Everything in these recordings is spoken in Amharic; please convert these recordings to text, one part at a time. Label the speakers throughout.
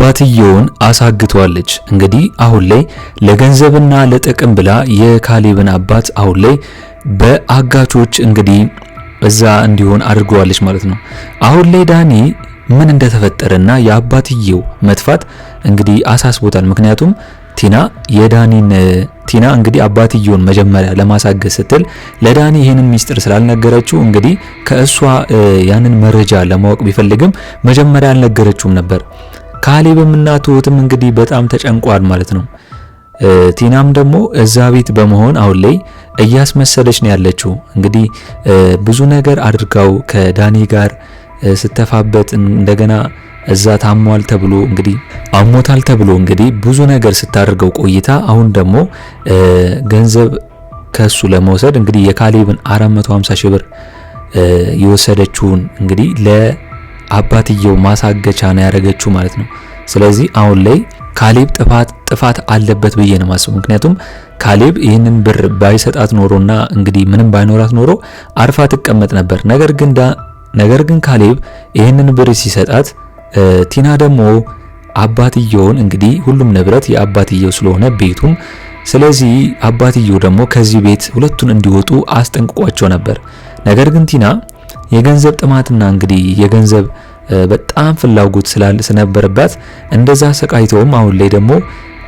Speaker 1: አባትየውን አሳግቷለች። እንግዲህ አሁን ላይ ለገንዘብና ለጥቅም ብላ የካሌብን አባት አሁን ላይ በአጋቾች እንግዲህ እዛ እንዲሆን አድርገዋለች ማለት ነው። አሁን ላይ ዳኒ ምን እንደተፈጠረና የአባትየው መጥፋት እንግዲህ አሳስቦታል። ምክንያቱም ቲና እንግዲህ አባትየውን መጀመሪያ ለማሳገዝ ስትል ለዳኒ ይሄንን ሚስጥር ስላልነገረችው እንግዲህ ከእሷ ያንን መረጃ ለማወቅ ቢፈልግም መጀመሪያ አልነገረችውም ነበር። ካሌብም እና ትሁትም እንግዲህ በጣም ተጨንቋል ማለት ነው። ቲናም ደግሞ እዛ ቤት በመሆን አሁን ላይ እያስመሰለች ነው ያለችው። እንግዲህ ብዙ ነገር አድርጋው ከዳኒ ጋር ስተፋበት እንደገና እዛ ታሟል ተብሎ እንግዲህ አሞታል ተብሎ እንግዲህ ብዙ ነገር ስታደርገው ቆይታ አሁን ደግሞ ገንዘብ ከሱ ለመውሰድ እንግዲህ የካሌብን 450 ሺህ ብር የወሰደችውን እንግዲህ ለአባትየው ማሳገቻ ነው ያደረገችው ማለት ነው። ስለዚህ አሁን ላይ ካሌብ ጥፋት አለበት ብዬ ነው ማስበው። ምክንያቱም ካሌብ ይህንን ብር ባይሰጣት ኖሮና እንግዲህ ምንም ባይኖራት ኖሮ አርፋ ትቀመጥ ነበር። ነገር ግን ካሌብ ይህንን ብር ሲሰጣት ቲና ደግሞ አባትየውን እንግዲህ ሁሉም ንብረት የአባትየው ስለሆነ ቤቱም፣ ስለዚህ አባትየው ደግሞ ከዚህ ቤት ሁለቱን እንዲወጡ አስጠንቅቋቸው ነበር። ነገር ግን ቲና የገንዘብ ጥማትና እንግዲህ የገንዘብ በጣም ፍላጎት ስለነበረባት እንደዛ ሰቃይተውም አሁን ላይ ደግሞ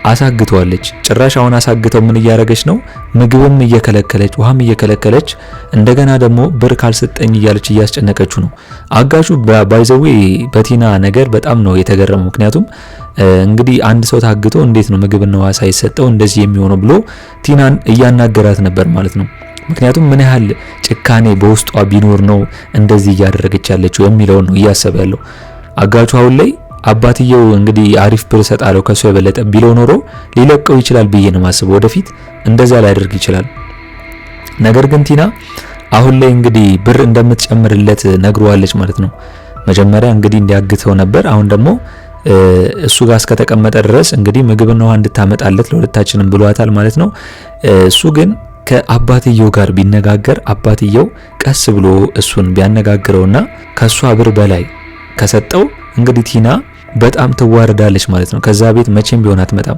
Speaker 1: አሳግተዋለች። ጭራሽ አሁን አሳግተው ምን እያደረገች ነው? ምግብም እየከለከለች ውሃም እየከለከለች እንደገና ደግሞ ብር ካልሰጠኝ እያለች እያስጨነቀችው ነው። አጋቹ ባይዘዌ በቲና ነገር በጣም ነው የተገረመው። ምክንያቱም እንግዲህ አንድ ሰው ታግቶ እንዴት ነው ምግብና ውሃ ሳይሰጠው እንደዚህ የሚሆነው ብሎ ቲናን እያናገራት ነበር ማለት ነው። ምክንያቱም ምን ያህል ጭካኔ በውስጧ ቢኖር ነው እንደዚህ እያደረገች ያለችው የሚለውን ነው እያሰበ ያለው አጋቹ። አሁን ላይ አባትየው እንግዲህ አሪፍ ብር ሰጣለው ከሱ የበለጠ ቢለው ኖሮ ሊለቀው ይችላል ብዬ ነው ማስበው። ወደፊት እንደዛ ሊያደርግ ይችላል። ነገር ግን ቲና አሁን ላይ እንግዲህ ብር እንደምትጨምርለት ነግሯለች ማለት ነው። መጀመሪያ እንግዲህ እንዲያግተው ነበር። አሁን ደግሞ እሱ ጋር እስከተቀመጠ ድረስ እንግዲህ ምግብና ውሃ እንድታመጣለት ለሁለታችንም ብሏታል ማለት ነው። እሱ ግን ከአባትየው ጋር ቢነጋገር አባትየው ቀስ ብሎ እሱን ቢያነጋግረውና ከሷ ብር በላይ ከሰጠው እንግዲህ ቲና በጣም ትዋረዳለች ማለት ነው። ከዛ ቤት መቼም ቢሆን አትመጣም።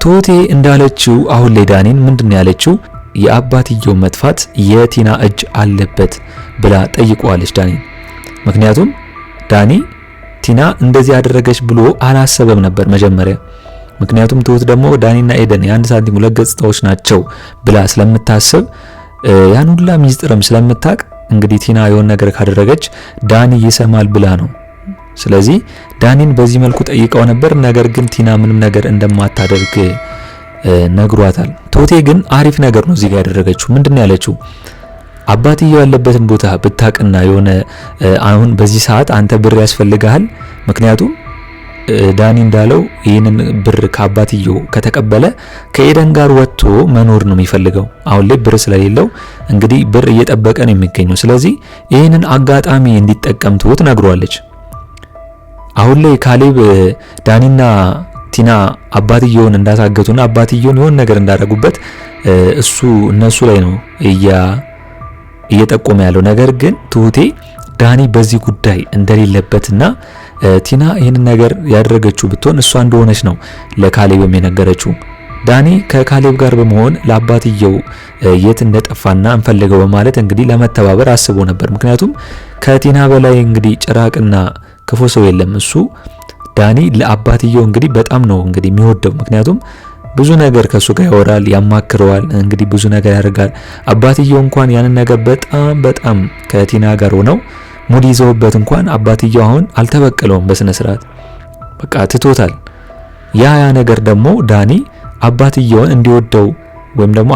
Speaker 1: ትሁቴ እንዳለችው አሁን ላይ ዳኒን ምንድን ነው ያለችው? የአባትየው መጥፋት የቲና እጅ አለበት ብላ ጠይቀዋለች ዳኒን። ምክንያቱም ዳኒ ቲና እንደዚህ ያደረገች ብሎ አላሰበም ነበር መጀመሪያ። ምክንያቱም ትሁት ደግሞ ዳኒና ኤደን የአንድ ሳንቲም ሁለት ገጽታዎች ናቸው ብላ ስለምታስብ ያን ሁላ ሚስጥርም ስለምታቅ እንግዲህ ቲና የሆነ ነገር ካደረገች ዳኒ ይሰማል ብላ ነው። ስለዚህ ዳኒን በዚህ መልኩ ጠይቀው ነበር። ነገር ግን ቲና ምንም ነገር እንደማታደርግ ነግሯታል። ትሁቴ ግን አሪፍ ነገር ነው እዚህ ጋር ያደረገችው። ምንድነው ያለችው? አባትየው ያለበትን ቦታ ብታቅና የሆነ አሁን በዚህ ሰዓት አንተ ብር ያስፈልጋል። ምክንያቱም ዳኒ እንዳለው ይህንን ብር ከአባትየው ከተቀበለ ከኤደን ጋር ወጥቶ መኖር ነው የሚፈልገው። አሁን ላይ ብር ስለሌለው እንግዲህ ብር እየጠበቀ ነው የሚገኘው። ስለዚህ ይህንን አጋጣሚ እንዲጠቀም ትሁት ነግሯለች። አሁን ላይ ካሌብ ዳኒና ቲና አባትየውን እንዳሳገቱና አባትየውን የሆነ ነገር እንዳደረጉበት እነሱ ላይ ነው እየጠቆመ ያለው። ነገር ግን ትሁቴ ዳኒ በዚህ ጉዳይ እንደሌለበትና ቲና ይህንን ነገር ያደረገችው ብትሆን እሷ እንደሆነች ነው ለካሌብም የነገረችው። ዳኒ ከካሌብ ጋር በመሆን ለአባትየው የት እንደጠፋና እንፈልገው በማለት እንግዲህ ለመተባበር አስቦ ነበር። ምክንያቱም ከቲና በላይ እንግዲህ ጭራቅና ክፉ ሰው የለም። እሱ ዳኒ ለአባትየው እንግዲህ በጣም ነው እንግዲህ የሚወደው። ምክንያቱም ብዙ ነገር ከሱ ጋር ያወራል፣ ያማክረዋል፣ እንግዲህ ብዙ ነገር ያደርጋል። አባትየው እንኳን ያንን ነገር በጣም ከቲና ጋር ሆነው ሙድ ይዘውበት እንኳን አባትየው አሁን አልተበቀለውም በስነ ስርዓት በቃ ትቶታል። ያ ነገር ደግሞ ዳኒ አባትየውን እንዲወደው ወይም ደግሞ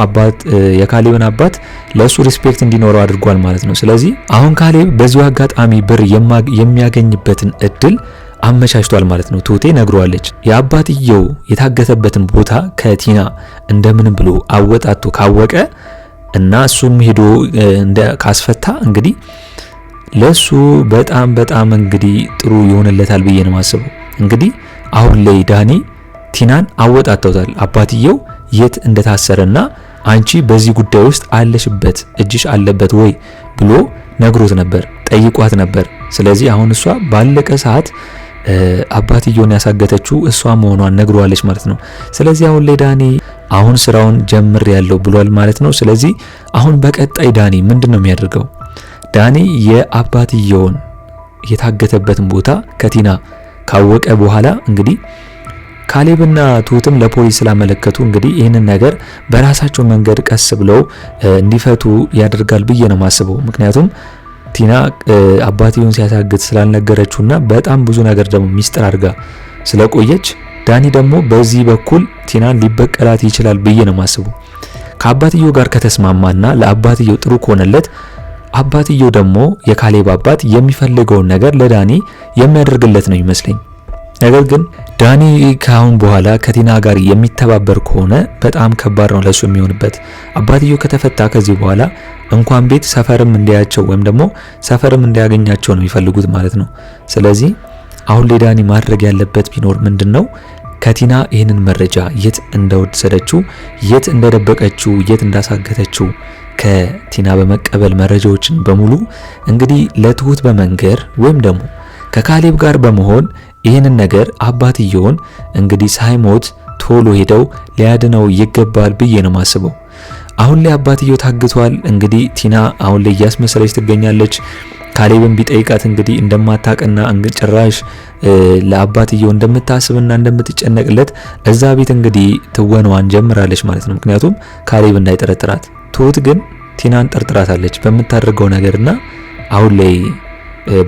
Speaker 1: የካሌብን አባት ለሱ ሪስፔክት እንዲኖረው አድርጓል ማለት ነው። ስለዚህ አሁን ካሌብ በዚሁ አጋጣሚ ብር የሚያገኝበትን እድል አመቻችቷል ማለት ነው። ትሁቴ ነግሯለች። የአባትየው የታገተበትን ቦታ ከቲና እንደምንም ብሎ አወጣቶ ካወቀ እና እሱም ሄዶ ካስፈታ እንግዲህ ለሱ በጣም እንግዲህ ጥሩ ይሆንለታል ብዬ ነው ማስበው። እንግዲህ አሁን ላይ ዳኒ ቲናን አወጣተውታል። አባትየው የት እንደታሰረና አንቺ በዚህ ጉዳይ ውስጥ አለሽበት እጅሽ አለበት ወይ ብሎ ነግሮት ነበር፣ ጠይቋት ነበር። ስለዚህ አሁን እሷ ባለቀ ሰዓት አባትየውን ያሳገተችው እሷ መሆኗን ነግሯለች ማለት ነው። ስለዚህ አሁን ላይ ዳኒ አሁን ስራውን ጀምር ያለው ብሏል ማለት ነው። ስለዚህ አሁን በቀጣይ ዳኒ ምንድነው የሚያደርገው? ዳኒ የአባትየውን የታገተበትን ቦታ ከቲና ካወቀ በኋላ እንግዲህ ካሌብና ትሁትም ለፖሊስ ስላመለከቱ እንግዲህ ይህንን ነገር በራሳቸው መንገድ ቀስ ብለው እንዲፈቱ ያደርጋል ብዬ ነው ማስበው። ምክንያቱም ቲና አባትየውን ሲያሳግት ስላልነገረችውና በጣም ብዙ ነገር ደግሞ ሚስጥር አድርጋ ስለቆየች ዳኒ ደግሞ በዚህ በኩል ቲናን ሊበቀላት ይችላል ብዬ ነው ማስበው። ከአባትየው ጋር ከተስማማና ለአባትየው ጥሩ ከሆነለት አባትየው ደግሞ የካሌብ አባት የሚፈልገውን ነገር ለዳኒ የሚያደርግለት ነው ይመስለኝ። ነገር ግን ዳኒ ካሁን በኋላ ከቲና ጋር የሚተባበር ከሆነ በጣም ከባድ ነው ለሱ የሚሆንበት። አባትየው ከተፈታ ከዚህ በኋላ እንኳን ቤት ሰፈርም እንዲያቸው ወይም ደግሞ ሰፈርም እንዲያገኛቸው ነው የሚፈልጉት ማለት ነው። ስለዚህ አሁን ላይ ዳኒ ማድረግ ያለበት ቢኖር ምንድነው ከቲና ይህንን መረጃ የት እንደወሰደችው፣ የት እንደደበቀችው፣ የት እንዳሳገተችው ከቲና በመቀበል መረጃዎችን በሙሉ እንግዲህ ለትሁት በመንገር ወይም ደግሞ ከካሌብ ጋር በመሆን ይህንን ነገር አባትየውን እንግዲህ ሳይሞት ቶሎ ሄደው ሊያድነው ይገባል ብዬ ነው ማስበው። አሁን ላይ አባትየው ታግቷል። እንግዲህ ቲና አሁን ላይ እያስመሰለች ትገኛለች። ካሌብን ቢጠይቃት እንግዲህ እንደማታቀና ጭራሽ ለአባትየው እንደምታስብና እንደምትጨነቅለት እዛ ቤት እንግዲህ ትወናዋን ጀምራለች ማለት ነው። ምክንያቱም ካሌብ እንዳይጠረጥራት። ትሁት ግን ቲናን ጠርጥራታለች በምታደርገው ነገርና አሁን ላይ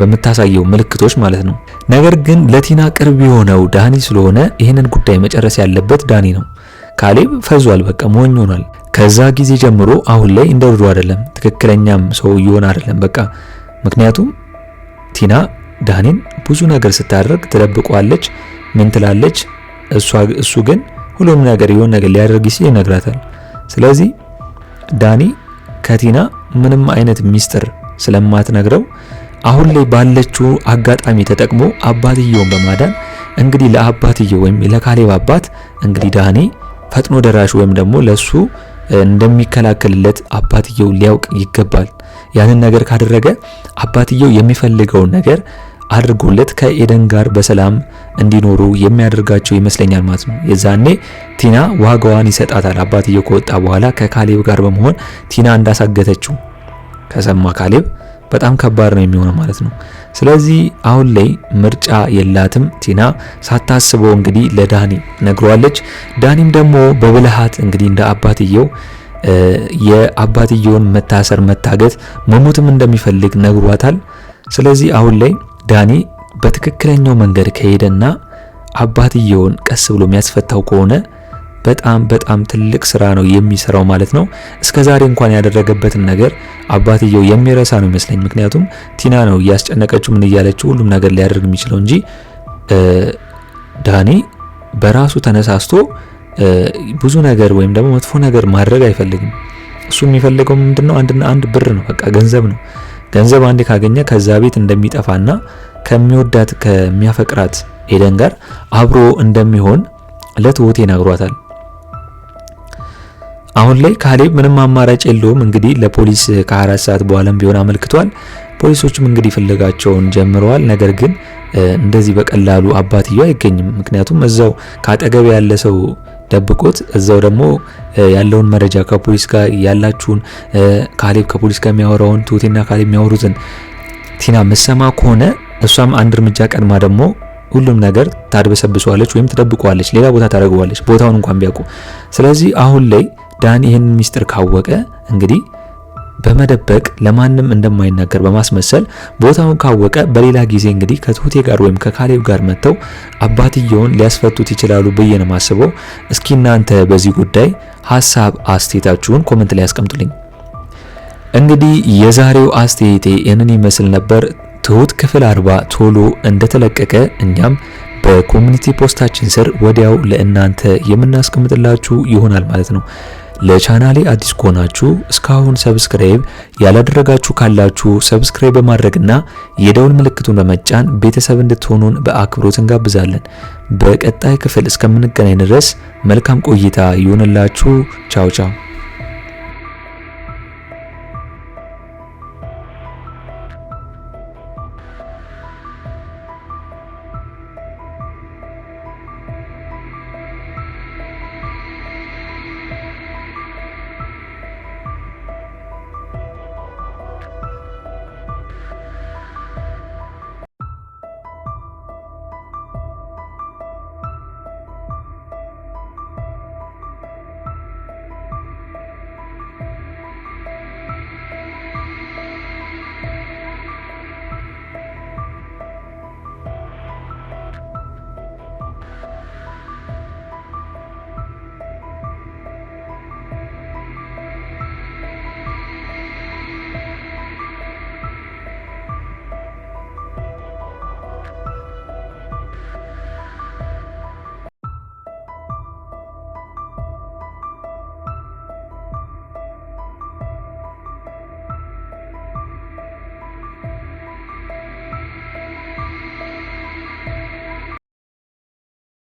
Speaker 1: በምታሳየው ምልክቶች ማለት ነው። ነገር ግን ለቲና ቅርብ የሆነው ዳኒ ስለሆነ ይህንን ጉዳይ መጨረስ ያለበት ዳኒ ነው። ካሌብ ፈዟል፣ በቃ ሞኝ ሆኗል። ከዛ ጊዜ ጀምሮ አሁን ላይ እንደ ድሮ አይደለም፣ ትክክለኛም ሰው ይሆን አይደለም በቃ። ምክንያቱም ቲና ዳኒን ብዙ ነገር ስታደርግ ትደብቀዋለች፣ ምን ትላለች፣ እሱ ግን ሁሉም ነገር የሆነ ነገር ሊያደርግ ሲል ይነግራታል። ስለዚህ ዳኒ ከቲና ምንም አይነት ሚስጥር ስለማትነግረው አሁን ላይ ባለችው አጋጣሚ ተጠቅሞ አባትየውን በማዳን እንግዲህ ለአባትየው ወይም ለካሌብ አባት እንግዲህ ዳኒ ፈጥኖ ደራሽ ወይም ደግሞ ለሱ እንደሚከላከልለት አባትየው ሊያውቅ ይገባል። ያንን ነገር ካደረገ አባትየው የሚፈልገውን ነገር አድርጎለት ከኤደን ጋር በሰላም እንዲኖሩ የሚያደርጋቸው ይመስለኛል ማለት ነው። የዛኔ ቲና ዋጋዋን ይሰጣታል። አባትየው ከወጣ በኋላ ከካሌብ ጋር በመሆን ቲና እንዳሳገተችው ከሰማ ካሌብ በጣም ከባድ ነው የሚሆነው ማለት ነው። ስለዚህ አሁን ላይ ምርጫ የላትም ቲና። ሳታስበው እንግዲህ ለዳኒ ነግሯለች። ዳኒም ደግሞ በብልሃት እንግዲህ እንደ አባትየው የአባትየውን መታሰር፣ መታገት፣ መሞትም እንደሚፈልግ ነግሯታል። ስለዚህ አሁን ላይ ዳኒ በትክክለኛው መንገድ ከሄደና አባትየውን ቀስ ብሎ የሚያስፈታው ከሆነ በጣም ትልቅ ስራ ነው የሚሰራው ማለት ነው። እስከዛሬ እንኳን ያደረገበትን ነገር አባትየው የሚረሳ ነው ይመስለኝ። ምክንያቱም ቲና ነው እያስጨነቀችው ምን እያለችው ሁሉም ነገር ሊያደርግ የሚችለው እንጂ ዳኒ በራሱ ተነሳስቶ ብዙ ነገር ወይም ደግሞ መጥፎ ነገር ማድረግ አይፈልግም። እሱ የሚፈልገው ምንድነው? አንድና አንድ ብር ነው፣ በቃ ገንዘብ ነው። ገንዘብ አንዴ ካገኘ ከዛ ቤት እንደሚጠፋና ከሚወዳት ከሚያፈቅራት ኤደን ጋር አብሮ እንደሚሆን ለትሁት ይነግሯታል። አሁን ላይ ካሌብ ምንም አማራጭ የለውም። እንግዲህ ለፖሊስ ከ4 ሰዓት በኋላም ቢሆን አመልክቷል። ፖሊሶችም እንግዲህ ፍለጋቸውን ጀምረዋል። ነገር ግን እንደዚህ በቀላሉ አባትየው አይገኝም። ምክንያቱም እዛው ካጠገብ ያለ ሰው ደብቆት እዛው ደግሞ ያለውን መረጃ ከፖሊስ ጋር ያላችሁን ካሌብ ከፖሊስ ጋር የሚያወራውን ትሁቴና ካሌብ የሚያወሩትን ቲና መሰማ ከሆነ እሷም አንድ እርምጃ ቀድማ ደግሞ ሁሉም ነገር ታድበሰብሰዋለች ወይም ትደብቀዋለች፣ ሌላ ቦታ ታደርገዋለች ቦታውን እንኳን ቢያውቁ። ስለዚህ አሁን ላይ ዳኒ ይህንን ሚስጥር ካወቀ እንግዲህ በመደበቅ ለማንም እንደማይናገር በማስመሰል ቦታውን ካወቀ በሌላ ጊዜ እንግዲህ ከትሁቴ ጋር ወይም ከካሌብ ጋር መጥተው አባትየውን ሊያስፈቱት ይችላሉ ብዬ ነው የማስበው። እስኪ እናንተ በዚህ ጉዳይ ሀሳብ አስተያየታችሁን ኮሜንት ላይ ያስቀምጡልኝ። እንግዲህ የዛሬው አስተያየቴ ይህንን ይመስል ነበር። ትሁት ክፍል 40 ቶሎ እንደተለቀቀ እኛም በኮሚኒቲ ፖስታችን ስር ወዲያው ለእናንተ የምናስቀምጥላችሁ ይሆናል ማለት ነው። ለቻናሌ አዲስ ከሆናችሁ እስካሁን ሰብስክራይብ ያላደረጋችሁ ካላችሁ ሰብስክራይብ በማድረግና የደውል ምልክቱን በመጫን ቤተሰብ እንድትሆኑን በአክብሮት እንጋብዛለን። በቀጣይ ክፍል እስከምንገናኝ ድረስ መልካም ቆይታ ይሁንላችሁ። ቻው ቻው።